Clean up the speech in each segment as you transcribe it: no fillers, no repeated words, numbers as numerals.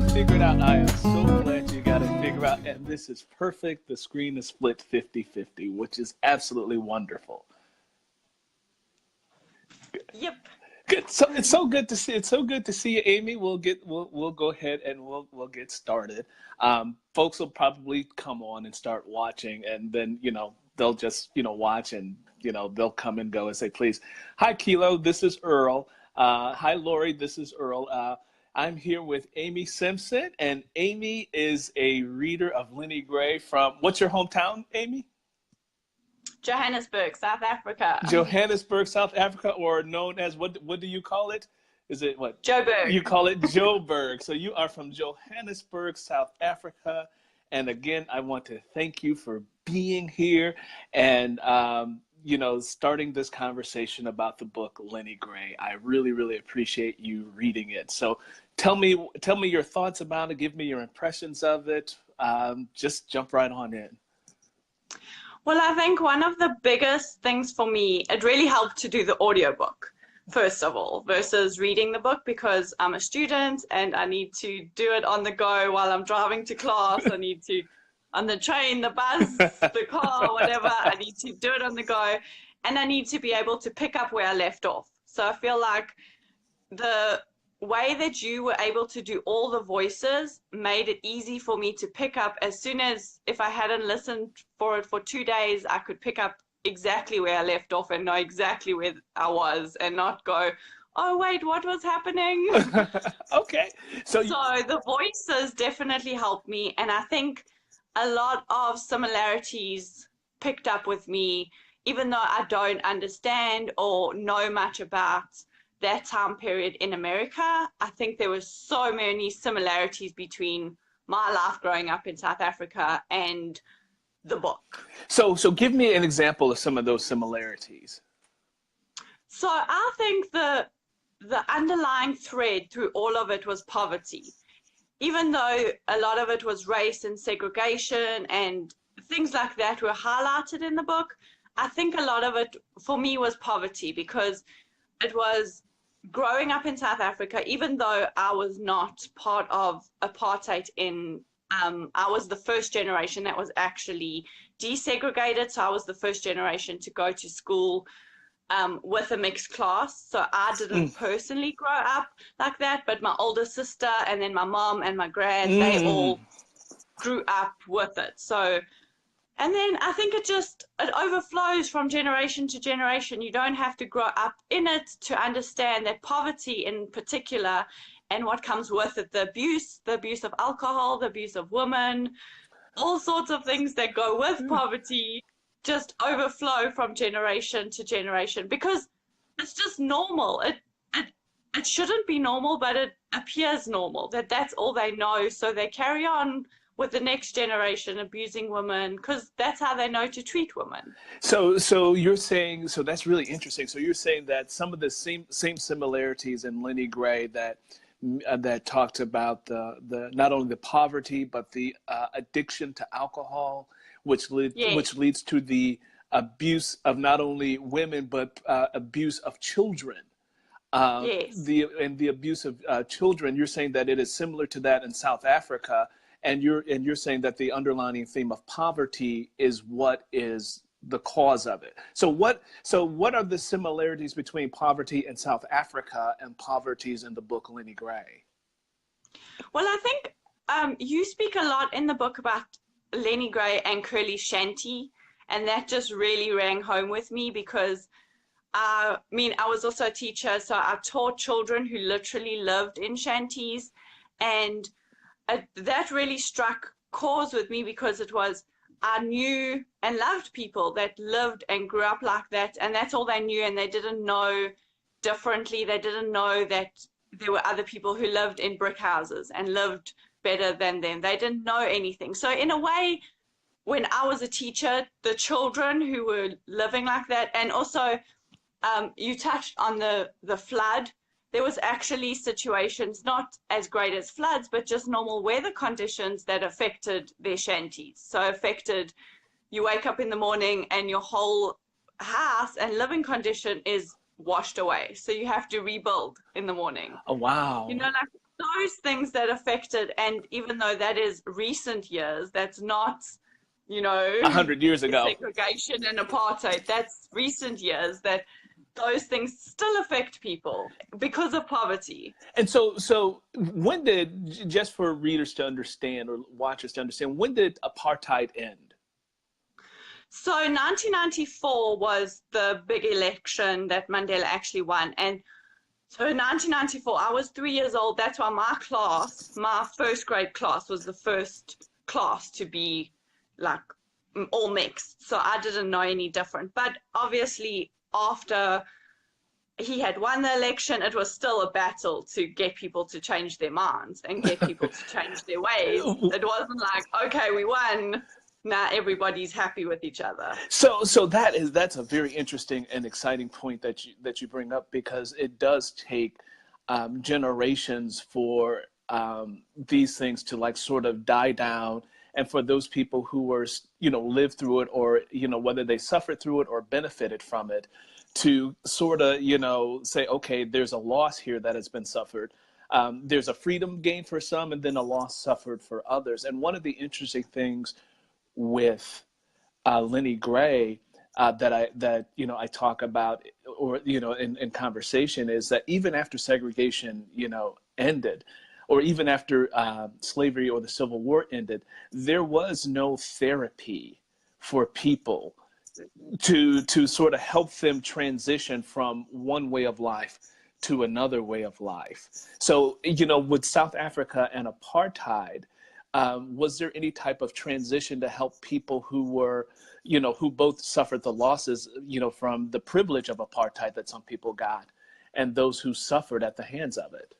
it figured out. I am so glad you got it figured out. And this is perfect. The screen is split 50-50, which is absolutely wonderful. Yep. Good. So it's so good to see. It's so good to see you, Amy. We'll go ahead and we'll get started. Folks will probably come on and start watching, and then they'll just watch, and they'll come and go and say, please. Hi, Kilo. This is Earl. Hi, Lori. This is Earl. I'm here with Amy Simpson, and Amy is a reader of Lenny Gray from, what's your hometown, Amy? Johannesburg, South Africa. Johannesburg, South Africa, or known as, what do you call it? Is it what? Joburg. You call it Joburg. So you are from Johannesburg, South Africa. And again, I want to thank you for being here and, starting this conversation about the book Lenny Gray. I really, really appreciate you reading it. So tell me your thoughts about it. Give me your impressions of it. Just jump right on in. Well, I think one of the biggest things for me, it really helped to do the audiobook, first of all, versus reading the book, because I'm a student and I need to do it on the go while I'm driving to class. I need to, on the train, the bus, the car, whatever, I need to do it on the go. And I need to be able to pick up where I left off. So I feel like the way that you were able to do all the voices made it easy for me to pick up. As soon as, if I hadn't listened for it for 2 days, I could pick up exactly where I left off and know exactly where I was and not go, oh wait, what was happening? Okay. So the voices definitely helped me, and I think a lot of similarities picked up with me, even though I don't understand or know much about that time period in America. I think there were so many similarities between my life growing up in South Africa and the book. So give me an example of some of those similarities. So I think the underlying thread through all of it was poverty. Even though a lot of it was race and segregation and things like that were highlighted in the book, I think a lot of it for me was poverty, because it was growing up in South Africa. Even though I was not part of apartheid I was the first generation that was actually desegregated. So I was the first generation to go to school with a mixed class. So I didn't personally grow up like that, but my older sister and then my mom and my grand, they all grew up with it. So, and then I think it overflows from generation to generation. You don't have to grow up in it to understand that poverty in particular and what comes with it, the abuse of alcohol, the abuse of women, all sorts of things that go with poverty just overflow from generation to generation, because it's just normal. It shouldn't be normal, but it appears normal, that's all they know. So they carry on with the next generation abusing women, because that's how they know to treat women. So you're saying, so that's really interesting. So you're saying that some of the same similarities in Lenny Gray that talked about the not only the poverty but the addiction to alcohol, which leads to the abuse of not only women but abuse of children. The abuse of children. You're saying that it is similar to that in South Africa. And you're saying that the underlying theme of poverty is what is the cause of it. So what are the similarities between poverty in South Africa and poverties in the book Lenny Gray? Well, I think you speak a lot in the book about Lenny Gray and Curly Shanty, and that just really rang home with me, because I was also a teacher, so I taught children who literally lived in shanties, and that really struck chords with me, because I knew and loved people that lived and grew up like that, and that's all they knew, and they didn't know differently. They didn't know that there were other people who lived in brick houses and lived better than them. They didn't know anything. So in a way, when I was a teacher, the children who were living like that, and also you touched on the flood. There was actually situations, not as great as floods, but just normal weather conditions that affected their shanties. So affected, you wake up in the morning and your whole house and living condition is washed away. So you have to rebuild in the morning. Oh, wow. Like those things that affected, and even though that is recent years, that's not, you know, 100 years ago. segregation and apartheid. That's recent years that those things still affect people because of poverty. And so when did, just for readers to understand or watchers to understand, when did apartheid end? So 1994 was the big election that Mandela actually won. And so in 1994, I was 3 years old. That's why my class, my first grade class, was the first class to be like all mixed. So I didn't know any different. But obviously, after he had won the election, it was still a battle to get people to change their minds and get people to change their ways. It wasn't like, okay, we won. Now everybody's happy with each other. So that's a very interesting and exciting point that you bring up, because it does take generations for these things to like sort of die down, and for those people who were, you know, lived through it, or, you know, whether they suffered through it or benefited from it, to sort of, you know, say, okay, there's a loss here that has been suffered. There's a freedom gained for some, and then a loss suffered for others. And one of the interesting things with Lenny Gray that you know I talk about, or you know in conversation, is that even after segregation, you know, ended, or even after slavery or the Civil War ended, there was no therapy for people to sort of help them transition from one way of life to another way of life. So, you know, with South Africa and apartheid, was there any type of transition to help people who were, you know, who both suffered the losses, you know, from the privilege of apartheid that some people got, and those who suffered at the hands of it?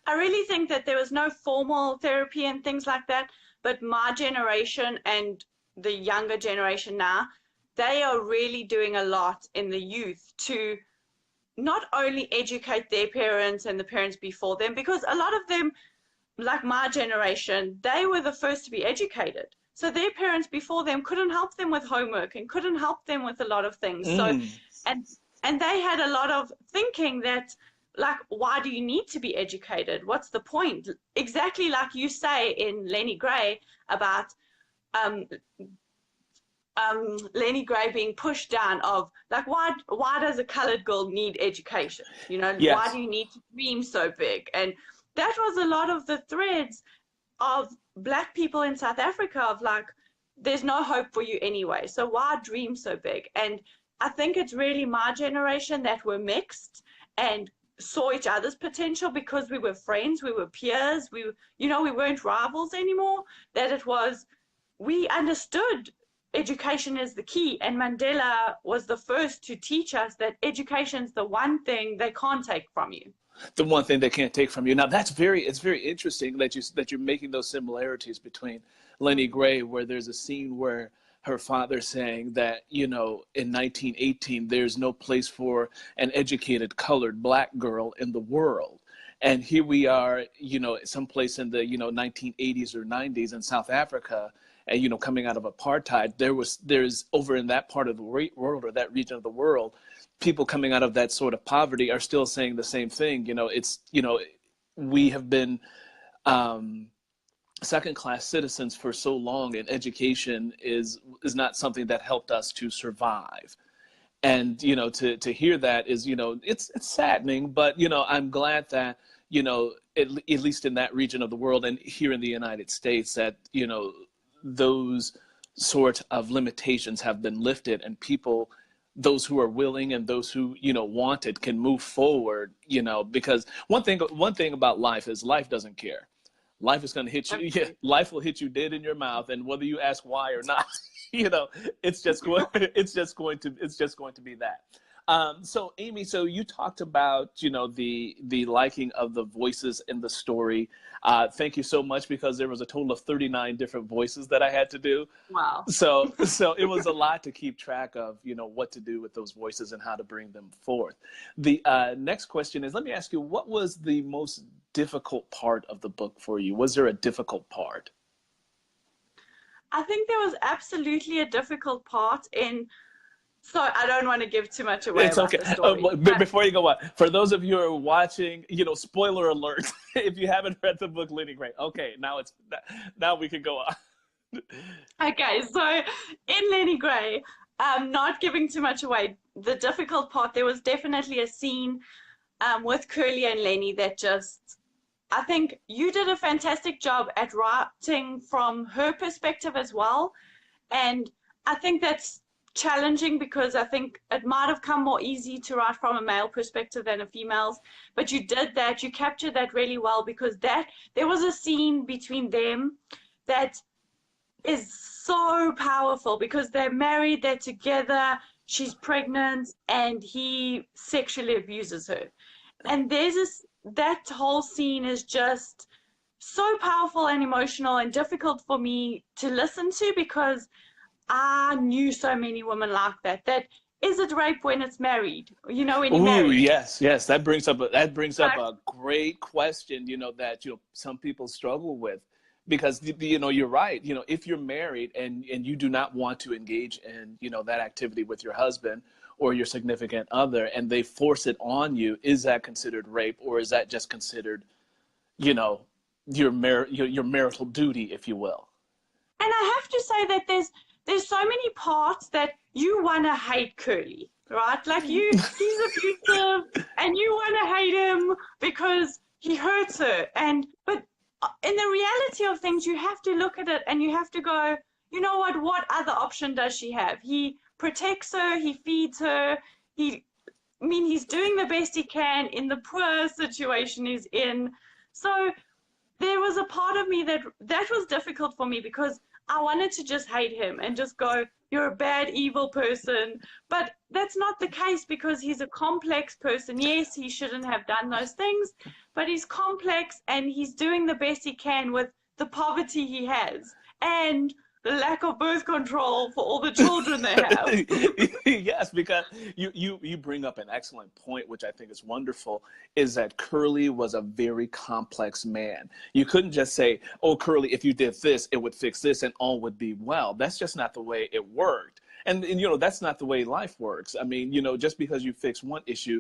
I really think that there was no formal therapy and things like that, but my generation and the younger generation now, they are really doing a lot in the youth to not only educate their parents and the parents before them, because a lot of them, like my generation, they were the first to be educated. So their parents before them couldn't help them with homework and couldn't help them with a lot of things. So, and they had a lot of thinking that, like, why do you need to be educated? What's the point? Exactly like you say in Lenny Gray about Lenny Gray being pushed down of, like, why does a colored girl need education? You know, Yes. why do you need to dream so big? And that was a lot of the threads of Black people in South Africa, of like, there's no hope for you anyway, so why dream so big? And I think it's really my generation that were mixed and saw each other's potential, because we were friends, we were peers, we, you know, we weren't rivals anymore, that it was, we understood education is the key, and Mandela was the first to teach us that education's the one thing they can't take from you. The one thing they can't take from you. Now it's very interesting that you're making those similarities between Lenny Gray, where there's a scene where her father saying that, you know, in 1918 there's no place for an educated colored Black girl in the world. And here we are, you know, someplace in the, you know, 1980s or 90s in South Africa, and, you know, coming out of apartheid, there's over in that part of the world, or that region of the world, people coming out of that sort of poverty are still saying the same thing. You know, it's, you know, we have been second-class citizens for so long, and education is not something that helped us to survive. And, you know, to hear that is, you know, it's saddening, but, you know, I'm glad that, you know, at least in that region of the world and here in the United States, that, you know, those sort of limitations have been lifted, and people, those who are willing and those who, you know, want it, can move forward, you know, because one thing about life is life doesn't care. Life is going to hit you. Yeah, life will hit you dead in your mouth, and whether you ask why or not, you know, it's just going to be that. So Amy, so you talked about, you know, the liking of the voices in the story. Thank you so much, because there was a total of 39 different voices that I had to do. Wow. So it was a lot to keep track of, you know, what to do with those voices and how to bring them forth. The next question is, let me ask you, what was the most difficult part of the book for you? Was there a difficult part? I think there was absolutely a difficult part in So I don't want to give too much away It's about okay. the story. Before you go on, for those of you who are watching, spoiler alert, if you haven't read the book Lenny Gray, okay, now we can go on. Okay, so in Lenny Gray, not giving too much away, the difficult part, there was definitely a scene with Curly and Lenny that just, I think you did a fantastic job at writing from her perspective as well. And I think that's challenging because I think it might have come more easy to write from a male perspective than a female's. But you did that, you captured that really well because there was a scene between them that is so powerful because they're married, they're together, she's pregnant, and he sexually abuses her. And that whole scene is just so powerful and emotional and difficult for me to listen to because I knew so many women like that. That is it rape when it's married? When you're Ooh, married. yes, yes. That brings up But a great question, that some people struggle with because you're right. If you're married and you do not want to engage in, that activity with your husband or your significant other and they force it on you, is that considered rape or is that just considered, your marital duty, if you will? and I have to say that there's so many parts that you wanna hate Curly, right? Like he's abusive, and you wanna hate him because he hurts her. But in the reality of things, you have to look at it and you have to go, you know what? What other option does she have? He protects her, he feeds her, he's doing the best he can in the poor situation he's in. So there was a part of me that was difficult for me because I wanted to just hate him and just go, you're a bad, evil person. But that's not the case because he's a complex person. Yes, he shouldn't have done those things, but he's complex and he's doing the best he can with the poverty he has and the lack of birth control for all the children they have. Yes, because you bring up an excellent point, which I think is wonderful, is that Curly was a very complex man. You couldn't just say, oh, Curly, if you did this, it would fix this and all would be well. That's just not the way it worked. And that's not the way life works. I mean, just because you fix one issue,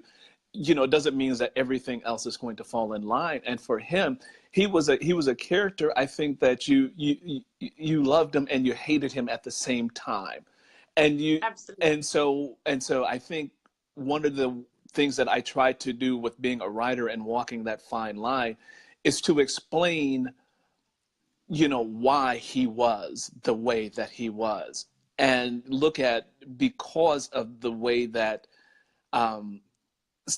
doesn't mean that everything else is going to fall in line. And for him, he was a character, I think, that you loved him and you hated him at the same time. Absolutely. And so I think one of the things that I tried to do with being a writer and walking that fine line is to explain, why he was the way that he was, and look at, because of the way that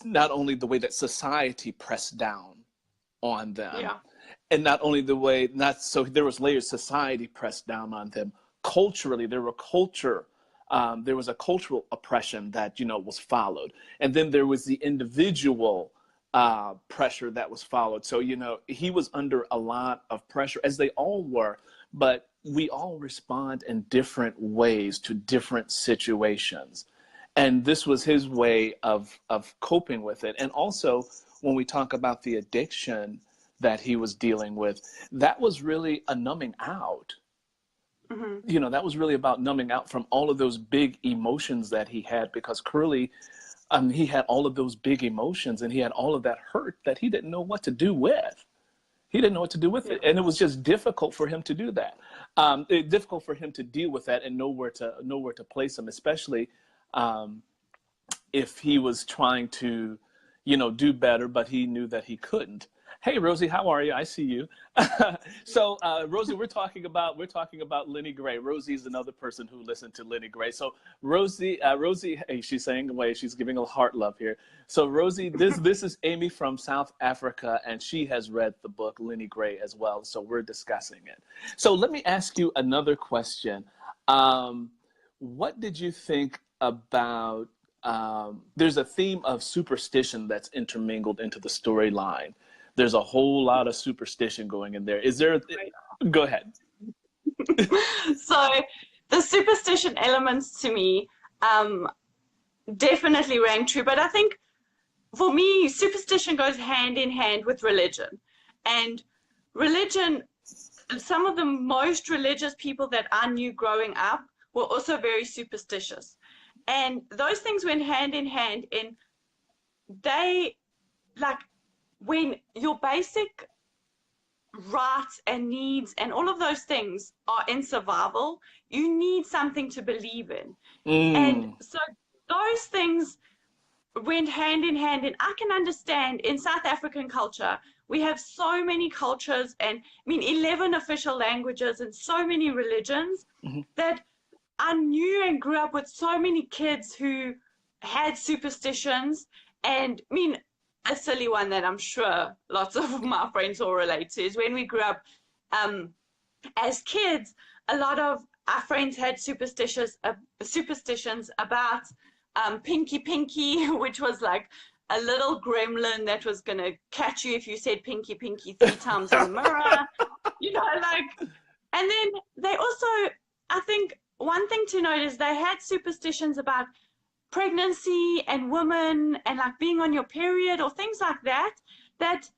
not only the way that society pressed down on them, Yeah. and not only the way, not so there was layers, society pressed down on them culturally. There was a cultural oppression that was followed, and then there was the individual pressure that was followed. So he was under a lot of pressure, as they all were, but we all respond in different ways to different situations. And this was his way of coping with it. And also, when we talk about the addiction that he was dealing with, that was really a numbing out. Mm-hmm. That was really about numbing out from all of those big emotions that he had, because Curly, he had all of those big emotions and he had all of that hurt that he didn't know what to do with. He didn't know what to do with it. And it was just difficult for him to do that. Difficult for him to deal with that and know where to place him, especially if he was trying to, do better, but he knew that he couldn't. Hey, Rosie, how are you? I see you. So, Rosie, we're talking about Lenny Gray. Rosie's another person who listened to Lenny Gray. So, Rosie, hey, she's saying away. She's giving a heart love here. So, Rosie, this is Amy from South Africa, and she has read the book Lenny Gray as well. So, we're discussing it. So, let me ask you another question. What did you think about? There's a theme of superstition that's intermingled into the storyline. There's a whole lot of superstition going in there. Go ahead. So the superstition elements to me definitely rang true. But I think for me, superstition goes hand in hand with religion. And religion, some of the most religious people that I knew growing up were also very superstitious. And those things went hand in hand. And they, like, when your basic rights and needs and all of those things are in survival, you need something to believe in. And Mm. so those things went hand in hand. And I can understand in South African culture, we have so many cultures and, I mean, 11 official languages and so many religions Hmm. that I knew and grew up with so many kids who had superstitions. And I mean, a silly one that I'm sure lots of my friends will relate to is when we grew up um, as kids, a lot of our friends had superstitions about Pinky Pinky, which was like a little gremlin that was going to catch you if you said Pinky Pinky 3 times in the mirror, like, and then they also, I think one thing to note is they had superstitions about pregnancy and women and like being on your period or things like that, that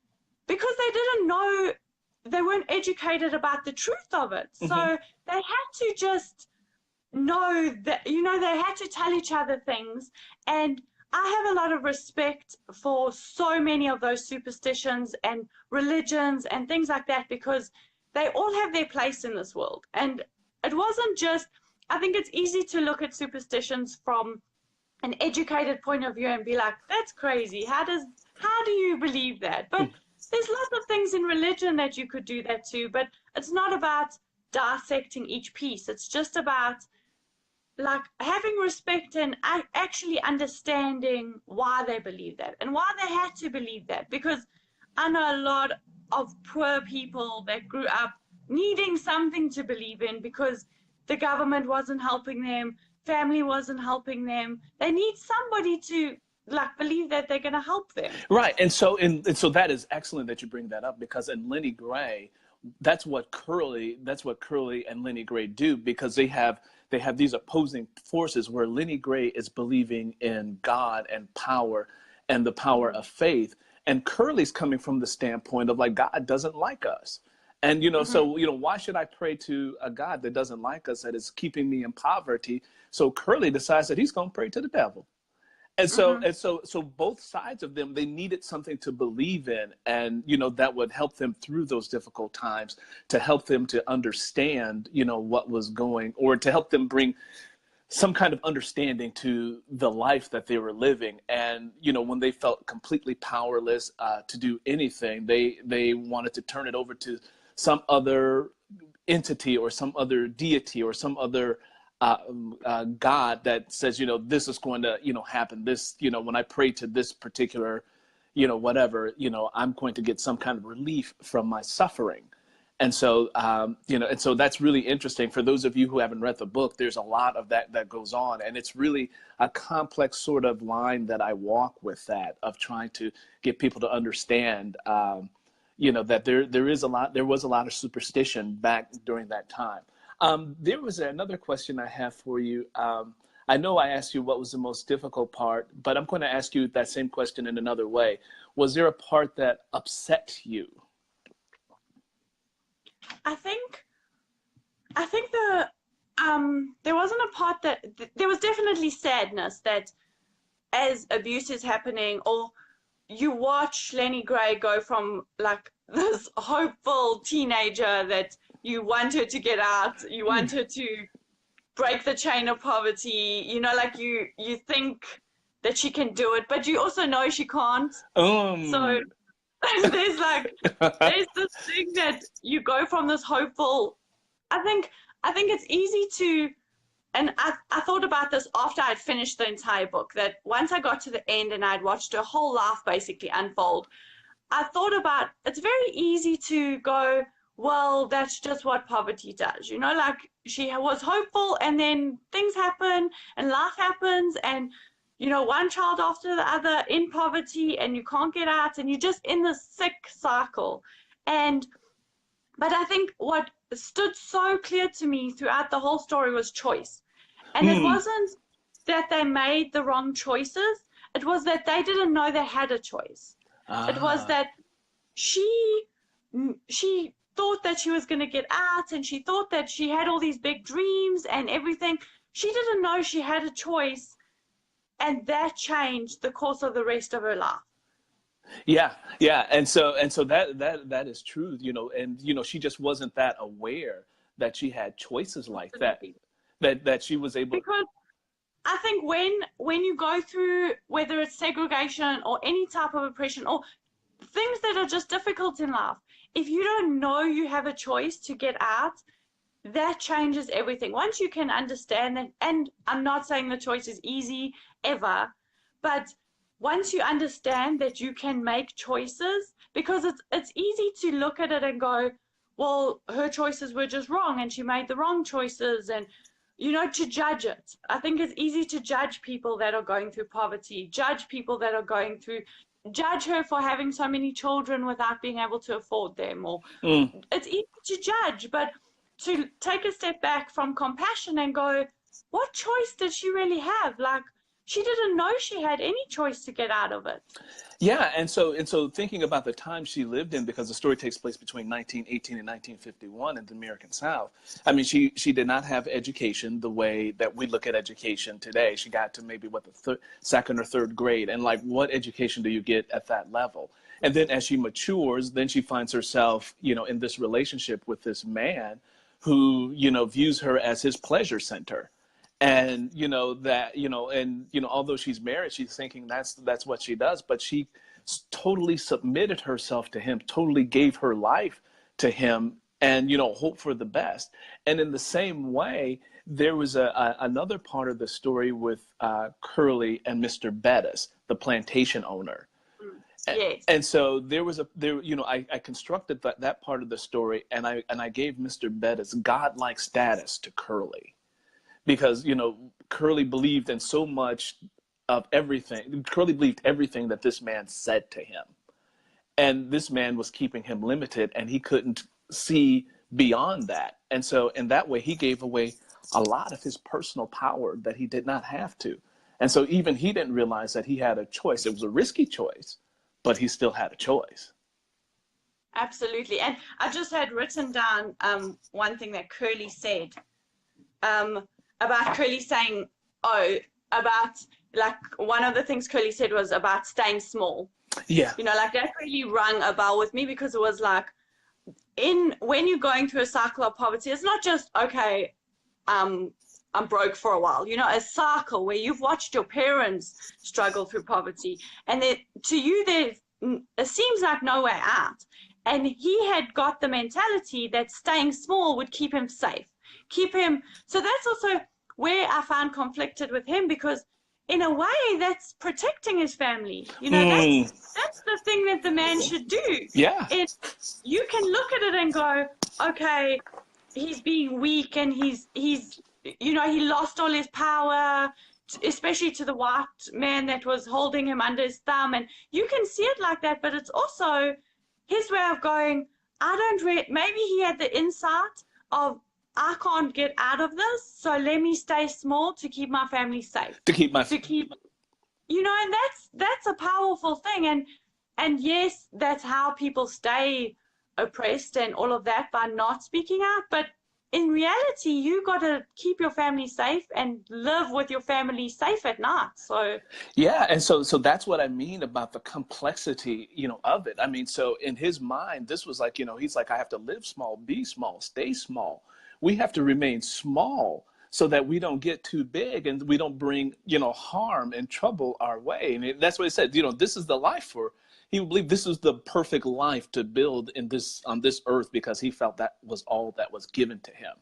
because they didn't know, they weren't educated about the truth of it. So Hmm. they had to just know that, they had to tell each other things. And I have a lot of respect for so many of those superstitions and religions and things like that, because they all have their place in this world. And it wasn't just, I think it's easy to look at superstitions from an educated point of view and be like, that's crazy. How do you believe that? But there's lots of things in religion that you could do that too, but it's not about dissecting each piece. It's just about like having respect and actually understanding why they believe that and why they had to believe that. Because I know a lot of poor people that grew up needing something to believe in because the government wasn't helping them, family wasn't helping them. They need somebody to like believe that they're going to help them. Right. And so that is excellent that you bring that up, because in Lenny Gray, that's what Curly and Lenny Gray do, because they have these opposing forces where Lenny Gray is believing in God and power and the power of faith. And Curly's coming from the standpoint of like, God doesn't like us. And, Mm-hmm. why should I pray to a God that doesn't like us, that is keeping me in poverty? So Curly decides that he's going to pray to the devil. And so Mm-hmm. and so both sides of them, they needed something to believe in, and that would help them through those difficult times, to help them to understand what was going, or to help them bring some kind of understanding to the life that they were living. And when they felt completely powerless to do anything, they wanted to turn it over to some other entity or some other deity or some other God that says, this is going to, happen. This, when I pray to this particular, whatever, I'm going to get some kind of relief from my suffering. And so, and so that's really interesting. For those of you who haven't read the book, there's a lot of that goes on. And it's really a complex sort of line that I walk with, that of trying to get people to understand, that there was a lot of superstition back during that time. There was another question I have for you. I know I asked you what was the most difficult part, but I'm going to ask you that same question in another way. Was there a part that upset you? I think there wasn't a part that there was definitely sadness that as abuse is happening, or you watch Lenny Gray go from like this hopeful teenager that you want her to get out, you want her to break the chain of poverty, like you think that she can do it, but you also know she can't. So Um, there's this thing that you go from this hopeful. I think it's easy to, and I thought about this after I'd finished the entire book, that once I got to the end and I'd watched her whole life basically unfold, I thought about, it's very easy to go, well, that's just what poverty does. Like she was hopeful and then things happen and life happens and, one child after the other in poverty and you can't get out and you're just in this sick cycle. But I think what stood so clear to me throughout the whole story was choice. And it hmm. wasn't that they made the wrong choices. It was that they didn't know they had a choice. It was Ah. that she thought that she was going to get out and she thought that she had all these big dreams and everything. She didn't know she had a choice and that changed the course of the rest of her life. Yeah, yeah, and so that is true, you know, and you know, she just wasn't that aware that she had choices like that, Absolutely. that she was able. Because I think when you go through, whether it's segregation or any type of oppression or things that are just difficult in life, if you don't know you have a choice to get out, that changes everything. Once you can understand that, and I'm not saying the choice is easy ever, but once you understand that you can make choices, because it's easy to look at it and go, well, her choices were just wrong and she made the wrong choices, and you know, to judge it. I think it's easy to judge people that are going through poverty, judge people that are going through, judge her for having so many children without being able to afford them, or Mm. it's easy to judge, but to take a step back from compassion and go, what choice did she really have? Like, she didn't know she had any choice to get out of it. Yeah, and so thinking about the time she lived in, because the story takes place between 1918 and 1951 in the American South. I mean, she did not have education the way that we look at education today. She got to maybe what, the second or third grade, and like, what education do you get at that level? And then as she matures, then she finds herself, you know, in this relationship with this man who, you know, views her as his pleasure center. And you know that, you know, and you know, although she's married, she's thinking that's what she does, but she totally submitted herself to him, totally gave her life to him, and you know, hope for the best. And in the same way, there was another part of the story with Curly and Mr. Bettis, the plantation owner. Yes. And so there, you know, I constructed that part of the story, and I gave Mr. Bettis godlike status to Curly, because you know, Curly believed in so much of everything. Curly believed everything that this man said to him, and this man was keeping him limited, and he couldn't see beyond that. And so in that way, he gave away a lot of his personal power that he did not have to. And so even he didn't realize that he had a choice. It was a risky choice, but he still had a choice. Absolutely. And I just had written down one thing that Curly said, about Curly saying, oh, about, like, one of the things Curly said was about staying small. Yeah. You know, like, that really rung a bell with me, because it was like, when you're going through a cycle of poverty, it's not just, okay, I'm broke for a while, you know, a cycle where you've watched your parents struggle through poverty, and that to you it seems like no way out. And he had got the mentality that staying small would keep him safe, keep him. So that's also where I found conflicted with him, because in a way that's protecting his family. You know, that's the thing that the man should do. Yeah. And you can look at it and go, okay, he's being weak, and he's you know, he lost all his power, especially to the white man that was holding him under his thumb. And you can see it like that, but it's also his way of going, maybe he had the insight of, I can't get out of this, so let me stay small to keep my family safe. You know, and that's a powerful thing. And yes, that's how people stay oppressed and all of that, by not speaking out. But in reality, you got to keep your family safe and live with your family safe at night. So yeah, and so that's what I mean about the complexity, you know, of it. I mean, so in his mind, this was like, you know, he's like, I have to live small, be small, stay small. We have to remain small so that we don't get too big and we don't bring, you know, harm and trouble our way. And that's what he said, you know, this is the life for. He believed this was the perfect life to build on this earth, because he felt that was all that was given to him.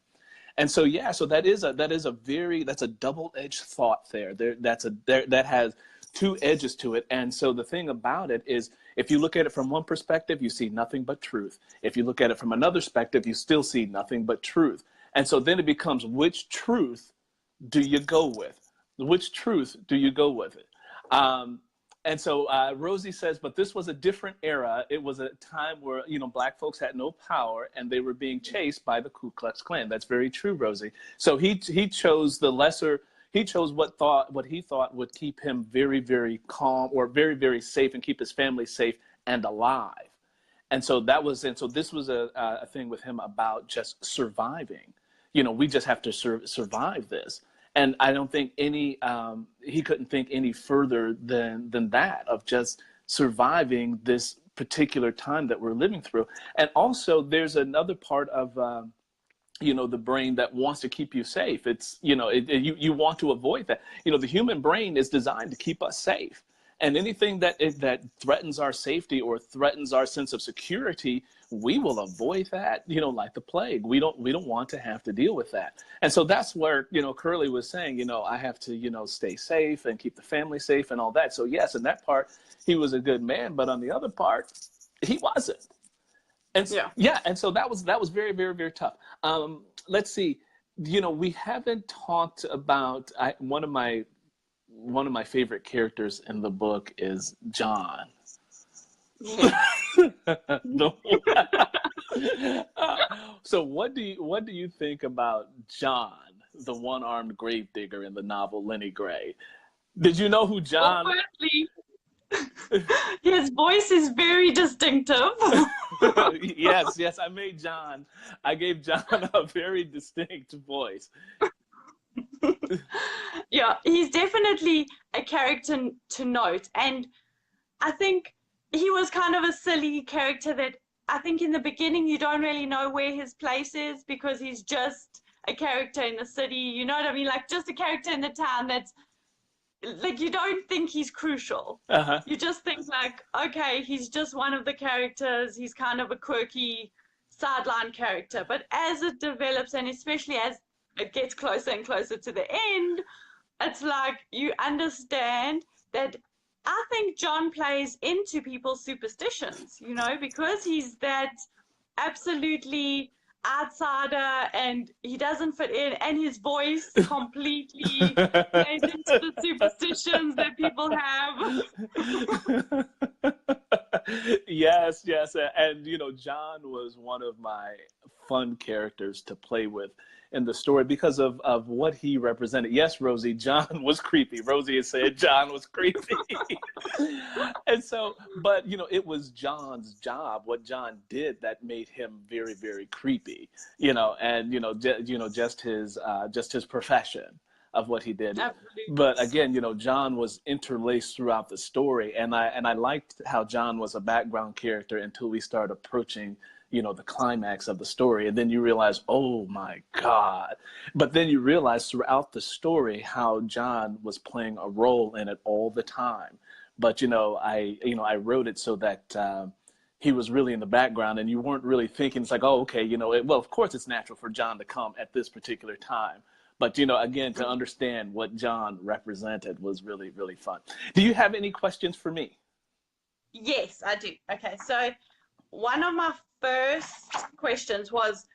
And so, yeah, so that's a double-edged thought there. That has two edges to it. And so the thing about it is, if you look at it from one perspective, you see nothing but truth. If you look at it from another perspective, you still see nothing but truth. And so then it becomes, which truth do you go with? Which truth do you go with it? And so Rosie says, but this was a different era. It was a time where, you know, black folks had no power and they were being chased by the Ku Klux Klan. That's very true, Rosie. So he chose the lesser. He chose what he thought would keep him very, very calm, or very, very safe, and keep his family safe and alive. And so this was a thing with him about just surviving. You know, we just have to survive this. And I don't think he couldn't think any further than that, of just surviving this particular time that we're living through. And also there's another part of, the brain that wants to keep you safe. It's, you want to avoid that. The human brain is designed to keep us safe. And anything that threatens our safety or threatens our sense of security, we will avoid that, like the plague. We don't want to have to deal with that. And so that's where, Curly was saying, I have to, stay safe and keep the family safe and all that. So yes, in that part, he was a good man, but on the other part, he wasn't. And and so that was very, very, very tough. Let's see, we haven't talked about one of my favorite characters in the book is John. So what do you think about John, the one-armed gravedigger in the novel Lenny Gray? Did you know who John? Well, firstly, his voice is very distinctive. Yes, I gave John a very distinct voice. Yeah, he's definitely a character to note. And I think he was kind of a silly character that I think in the beginning you don't really know where his place is, because he's just a character in the city, you know what I mean? Like just a character in the town that's like, you don't think he's crucial. You just think like, okay, he's just one of the characters. He's kind of a quirky sideline character. But as it develops, and especially as it gets closer and closer to the end, it's like you understand that I think John plays into people's superstitions, because he's that absolutely outsider and he doesn't fit in, and his voice completely plays into the superstitions that people have. Yes, and John was one of my fun characters to play with in the story because of what he represented. Yes, Rosie, John was creepy. Rosie has said John was creepy. And so, but it was John's job, what John did, that made him very, very creepy, and just his profession of what he did. Absolutely. But again, John was interlaced throughout the story, and I liked how John was a background character until we started approaching the climax of the story. And then you realize, oh my God. But then you realize throughout the story how John was playing a role in it all the time. But, I wrote it so that he was really in the background, and you weren't really thinking, it's like, oh, okay, well, of course it's natural for John to come at this particular time. But, again, to understand what John represented was really, really fun. Do you have any questions for me? Yes, I do. Okay, so one of my first questions was,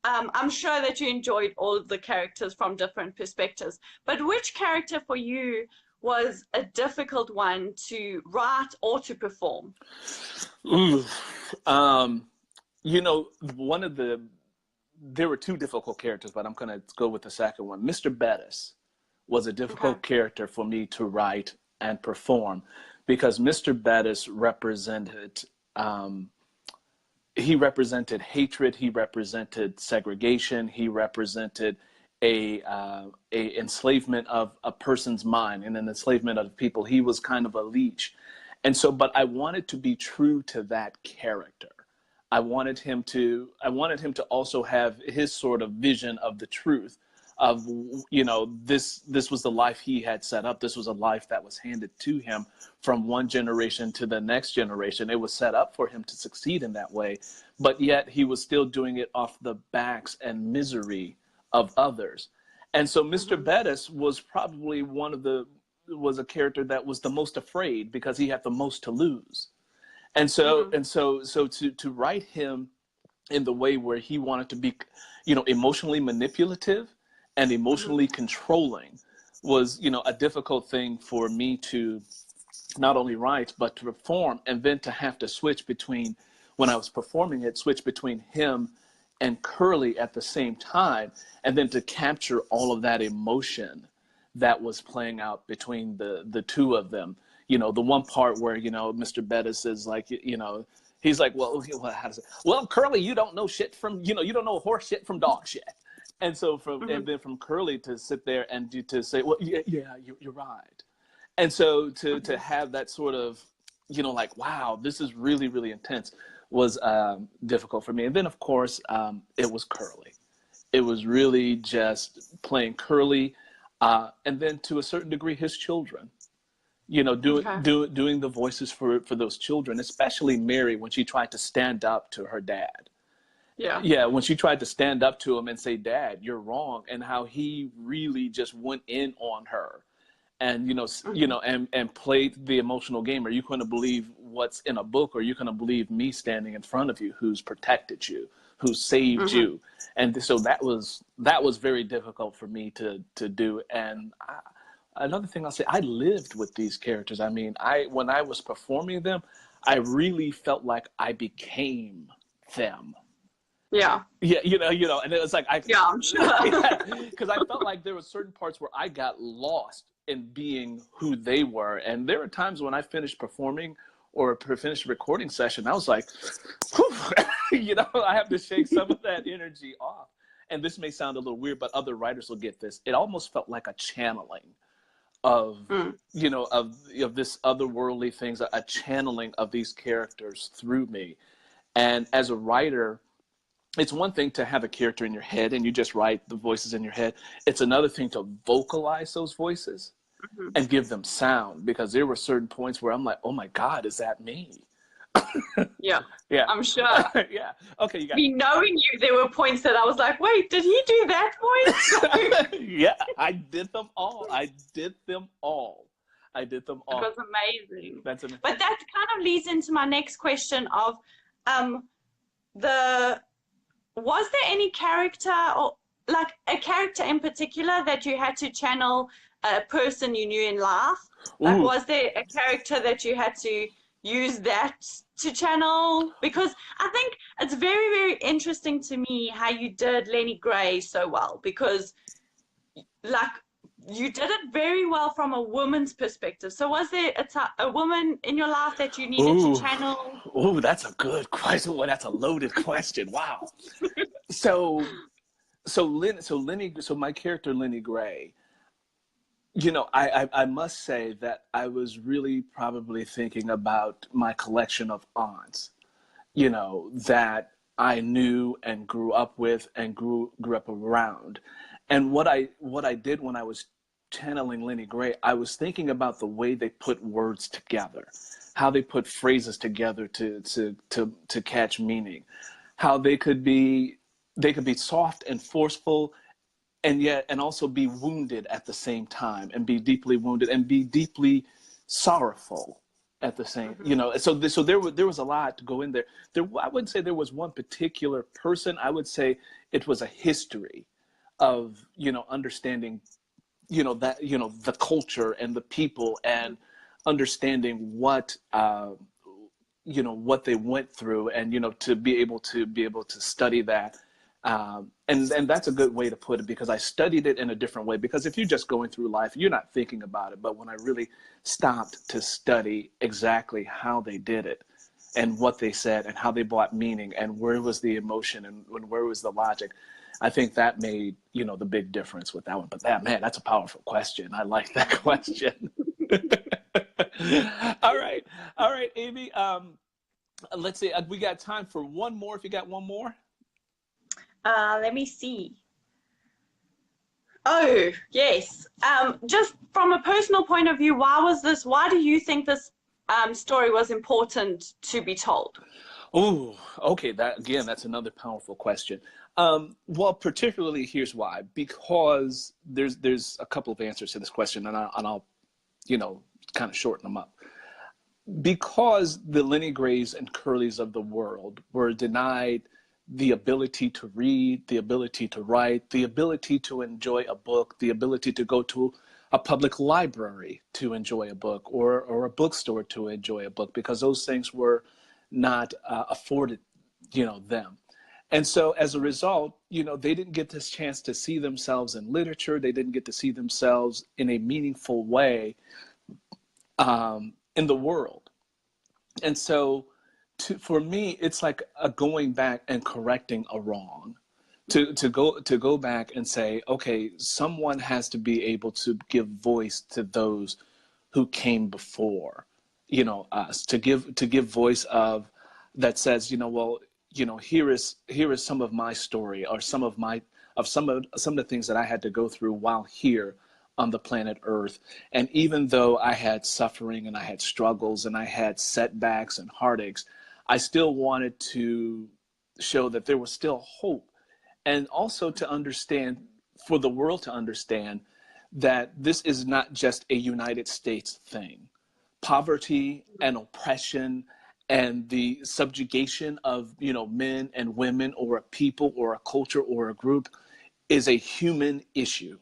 I'm sure that you enjoyed all of the characters from different perspectives, but which character for you was a difficult one to write or to perform? There were two difficult characters, but I'm going to go with the second one. Mr. Bettis was a difficult character for me to write and perform, because Mr. Bettis represented hatred, he represented segregation, he represented a enslavement of a person's mind and an enslavement of people. He was kind of a leech. And so, but I wanted to be true to that character. I wanted him to also have his sort of vision of the truth of, this was the life he had set up. This was a life that was handed to him from one generation to the next generation. It was set up for him to succeed in that way, but yet he was still doing it off the backs and misery of others. And so Mr. Bettis was probably was a character that was the most afraid, because he had the most to lose. And so, to write him in the way where he wanted to be, emotionally manipulative and emotionally controlling was, a difficult thing for me to not only write, but to perform, and then to have to switch between, when I was performing it, switch between him and Curly at the same time, and then to capture all of that emotion that was playing out between the two of them. The one part where, Mr. Bettis is like, he's like, well, how does it? Well, Curly, you don't know shit from, you don't know horse shit from dog shit. And so and then from Curly to sit there and to say, well, yeah, you're right. And so to have that sort of, like, wow, this is really, really intense, was difficult for me. And then, of course, it was Curly. It was really just playing Curly, and then to a certain degree, his children. Doing the voices for those children, especially Mary when she tried to stand up to her dad. Yeah, when she tried to stand up to him and say, "Dad, you're wrong," and how he really just went in on her, and and played the emotional game. Are you going to believe what's in a book, or are you going to believe me standing in front of you, who's protected you, who saved you? And so that was very difficult for me to do. And another thing I'll say, I lived with these characters. I mean, when I was performing them, I really felt like I became them. Yeah, and it was like I'm sure. Because I felt like there were certain parts where I got lost in being who they were, and there were times when I finished performing or finished a recording session, I was like, I have to shake some of that energy off. And this may sound a little weird, but other writers will get this. It almost felt like a channeling of of this otherworldly things, a channeling of these characters through me. And as a writer, it's one thing to have a character in your head and you just write the voices in your head. It's another thing to vocalize those voices and give them sound, because there were certain points where I'm like, oh my God, is that me? Yeah, I'm sure. Yeah. Okay, you got me knowing you, there were points that I was like, wait, did he do that voice? Yeah, I did them all. It was amazing. That's amazing. But that kind of leads into my next question of was there any character, or like a character in particular, that you had to channel a person you knew in life? Like, was there a character that you had to use that to channel? Because I think it's very, very interesting to me how you did Lenny Gray so well, because like you did it very well from a woman's perspective. So was there a woman in your life that you needed to channel? Oh, that's a good question. Well, that's a loaded question. Wow. So my character Lenny Gray, I must say that I was really probably thinking about my collection of aunts, that I knew and grew up with and grew up around. And what I did when I was channeling Lenny Gray, I was thinking about the way they put words together, how they put phrases together to catch meaning, how they could be soft and forceful, and also be wounded at the same time, and be deeply wounded and be deeply sorrowful at the same, so there was a lot to go in there. I wouldn't say there was one particular person. I would say it was a history of, understanding, that, the culture and the people, and understanding what, what they went through, and, to be able to study that. And that's a good way to put it, because I studied it in a different way. Because if you're just going through life, you're not thinking about it. But when I really stopped to study exactly how they did it, and what they said, and how they brought meaning, and where was the emotion, and where was the logic, I think that made, the big difference with that one. But that's a powerful question. I like that question. All right, Amy. Let's see. We got time for one more. If you got one more. Let me see. Oh, yes. Just from a personal point of view, why do you think this story was important to be told? Oh, okay. That's another powerful question. Well, particularly, here's why. Because there's a couple of answers to this question, and I'll kind of shorten them up. Because the Lenny Grays and Curlys of the world were denied the ability to read, the ability to write, the ability to enjoy a book, the ability to go to a public library to enjoy a book, or a bookstore to enjoy a book, because those things were not afforded, them. And so as a result, they didn't get this chance to see themselves in literature. They didn't get to see themselves in a meaningful way in the world. And so for me, it's like a going back and correcting a wrong. to go back and say, okay, someone has to be able to give voice to those who came before, us, to give voice of that says, well, here is some of my story, or some of the things that I had to go through while here on the planet Earth. And even though I had suffering and I had struggles and I had setbacks and heartaches, I still wanted to show that there was still hope. And also to understand, for the world to understand, that this is not just a United States thing. Poverty and oppression and the subjugation of, men and women, or a people or a culture or a group, is a human issue.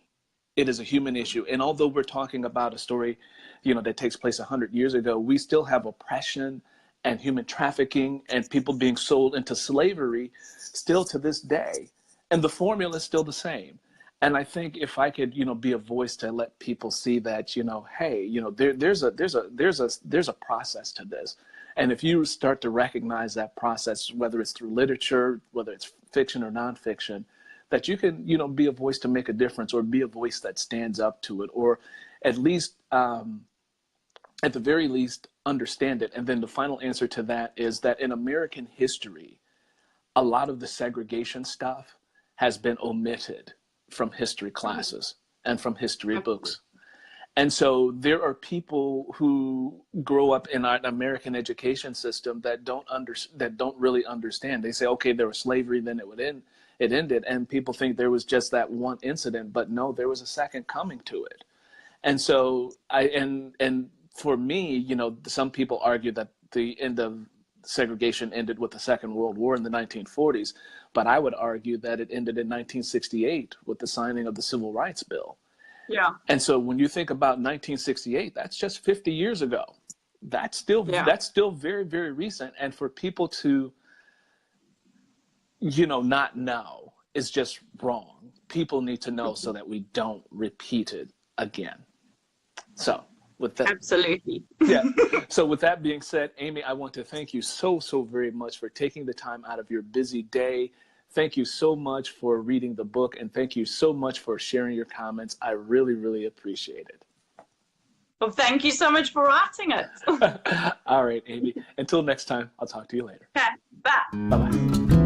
It is a human issue. And although we're talking about a story, that takes place 100 years ago, we still have oppression and human trafficking and people being sold into slavery still to this day. And the formula is still the same. And I think if I could, be a voice to let people see that, hey, there's a process to this. And if you start to recognize that process, whether it's through literature, whether it's fiction or nonfiction, that you can, be a voice to make a difference, or be a voice that stands up to it, or at least, at the very least, understand it. And then the final answer to that is that in American history, a lot of the segregation stuff has been omitted from history classes and from history books. And so there are people who grow up in an American education system that don't really understand. They say, okay, there was slavery, then it ended, and people think there was just that one incident, but no, there was a second coming to it. And so and for me, some people argue that the end of segregation ended with the Second World War in the 1940s, but I would argue that it ended in 1968 with the signing of the Civil Rights Bill. Yeah. And so when you think about 1968, that's just 50 years ago. That's still very, very recent. And for people to, not know is just wrong. People need to know so that we don't repeat it again. So with that, absolutely. Yeah. So with that being said, Amy, I want to thank you so very much for taking the time out of your busy day. Thank you so much for reading the book, and thank you so much for sharing your comments. I really, really appreciate it. Well, thank you so much for writing it. All right, Amy. Until next time, I'll talk to you later. Okay, bye. Bye-bye.